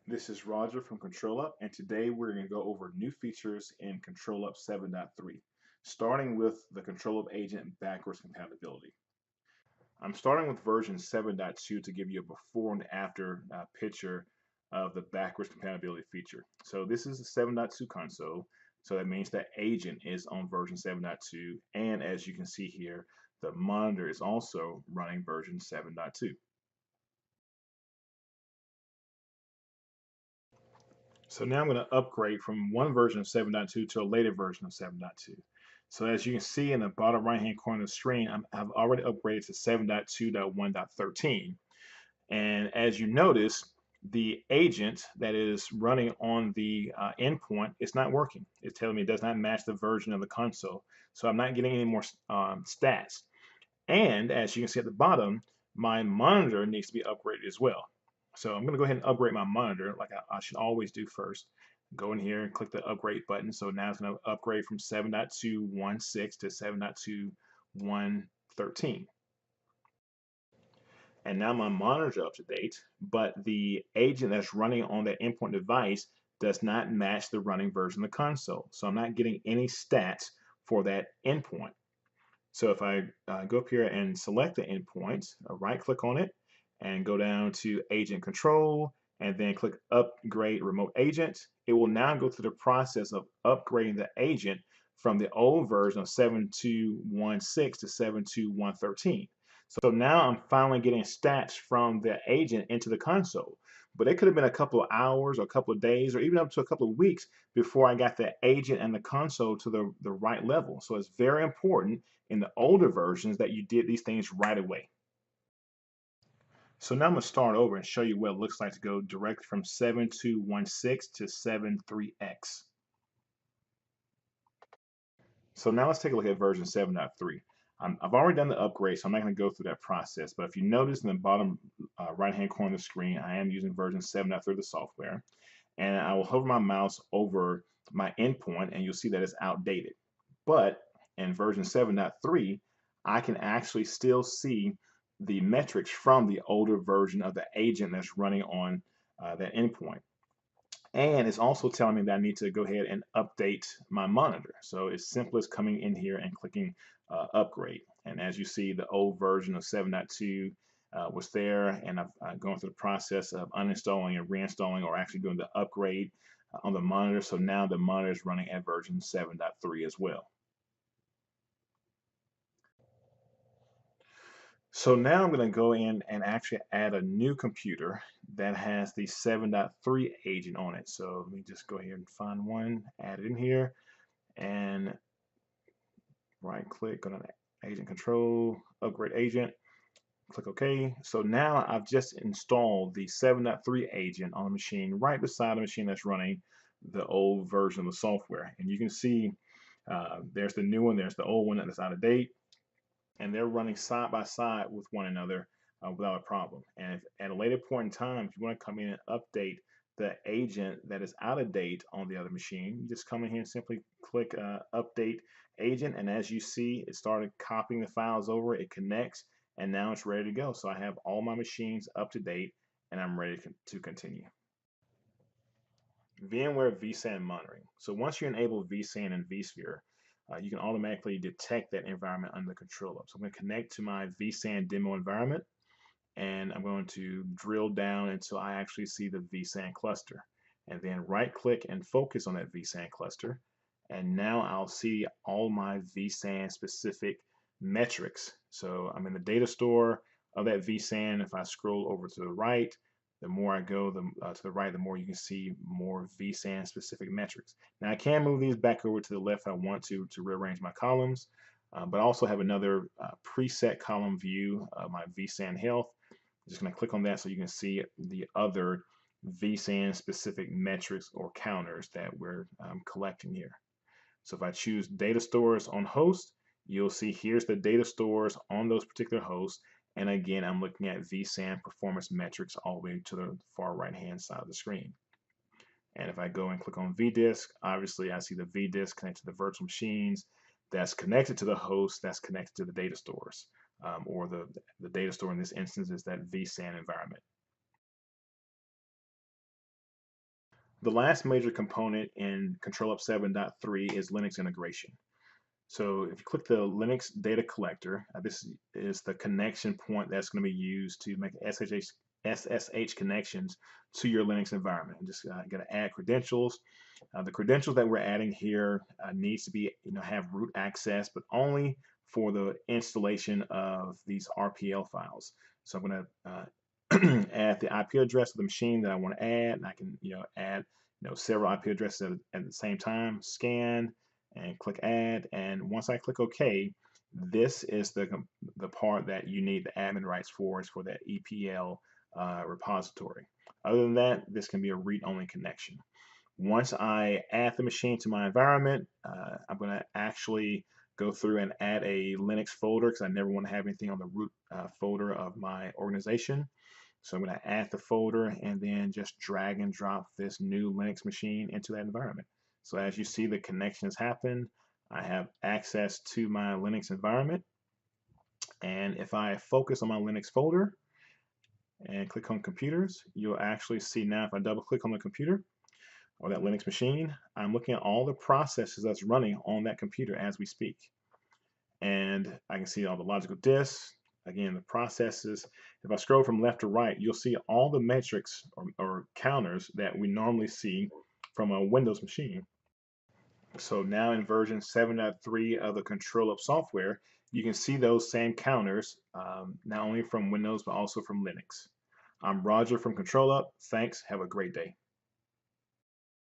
This is Roger from ControlUp, and today we're going to go over new features in ControlUp 7.3, starting with the ControlUp agent backwards compatibility. I'm starting with version 7.2 to give you a before and after picture of the backwards compatibility feature. So this is the 7.2 console, so that means that agent is on version 7.2, and as you can see here, the monitor is also running version 7.2. So now I'm going to upgrade from one version of 7.2 to a later version of 7.2. So as you can see in the bottom right hand corner of the screen, I've already upgraded to 7.2.1.13. And as you notice, the agent that is running on the endpoint is not working. It's telling me it does not match the version of the console. So I'm not getting any more stats. And as you can see at the bottom, my monitor needs to be upgraded as well. So I'm going to go ahead and upgrade my monitor like I should always do first. Go in here and click the upgrade button. So now it's going to upgrade from 7.2.1.6 to 7.2.1.13. And now my monitor's up to date, but the agent that's running on that endpoint device does not match the running version of the console. So I'm not getting any stats for that endpoint. So if I go up here and select the endpoint, right click on it and go down to agent control and then click upgrade remote agent, it will now go through the process of upgrading the agent from the old version of 7.2.1.6 to 7.2.1.13. So now I'm finally getting stats from the agent into the console. But it could have been a couple of hours or a couple of days or even up to a couple of weeks before I got the agent and the console to the right level. So it's very important in the older versions that you did these things right away. So now I'm going to start over and show you what it looks like to go directly from 7.2.1.6 to 7.3x. So now let's take a look at version 7.3. I've already done the upgrade, so I'm not going to go through that process. But if you notice in the bottom right-hand corner of the screen, I am using version 7.3 of the software. And I will hover my mouse over my endpoint, and you'll see that it's outdated. But in version 7.3, I can actually still see the metrics from the older version of the agent that's running on that endpoint. And it's also telling me that I need to go ahead and update my monitor. So it's simple as coming in here and clicking upgrade. And as you see, the old version of 7.2 was there, and I've gone through the process of uninstalling and reinstalling or actually doing the upgrade on the monitor. So now the monitor is running at version 7.3 as well. So now I'm going to go in and actually add a new computer that has the 7.3 agent on it. So let me just go ahead and find one, add it in here, and right click, go to agent control, upgrade agent, click OK. So now I've just installed the 7.3 agent on the machine right beside the machine that's running the old version of the software. And you can see there's the new one, there's the old one that's out of date, and they're running side by side with one another without a problem. And if at a later point in time, if you want to come in and update the agent that is out of date on the other machine, you just come in here and simply click update agent. And as you see, it started copying the files over, it connects, and now it's ready to go. So I have all my machines up to date, and I'm ready to continue. VMware vSAN monitoring. So once you enable vSAN and vSphere, you can automatically detect that environment under ControlUp. So I'm going to connect to my vSAN demo environment, and I'm going to drill down until I actually see the vSAN cluster. And then right click and focus on that vSAN cluster. And now I'll see all my vSAN specific metrics. So I'm in the data store of that vSAN. If I scroll over to the right, the more I go to the right, the more you can see more vSAN specific metrics. Now I can move these back over to the left if I want to rearrange my columns, but I also have another preset column view of my vSAN health. I'm just going to click on that so you can see the other vSAN specific metrics or counters that we're collecting here. So if I choose data stores on host, you'll see here's the data stores on those particular hosts. And again, I'm looking at vSAN performance metrics all the way to the far right-hand side of the screen. And if I go and click on vDisk, obviously I see the vDisk connected to the virtual machines that's connected to the host that's connected to the data stores, or the data store in this instance is that vSAN environment. the last major component in ControlUp 7.3 is Linux integration. So if you click the Linux data collector, this is the connection point that's going to be used to make SSH connections to your Linux environment. And just got to add credentials. The credentials that we're adding here needs to be, have root access, but only for the installation of these RPL files. So I'm going to add the IP address of the machine that I want to add, and I can, add, several IP addresses at the same time. Scan and click add, and once I click OK, this is the part that you need the admin rights for, is for that EPL repository. Other than that, this can be a read-only connection. Once I add the machine to my environment, I'm going to actually go through and add a Linux folder, because I never want to have anything on the root folder of my organization. So I'm going to add the folder and then just drag and drop this new Linux machine into that environment. So as you see, the connection has happened. I have access to my Linux environment. And if I focus on my Linux folder and click on computers, you'll actually see now, if I double click on the computer or that Linux machine, I'm looking at all the processes that's running on that computer as we speak. And I can see all the logical disks, again, the processes. If I scroll from left to right, you'll see all the metrics or counters that we normally see from a Windows machine. So now in version 7.3 of the ControlUp software, you can see those same counters, not only from Windows, but also from Linux. I'm Roger from ControlUp. Thanks. Have a great day.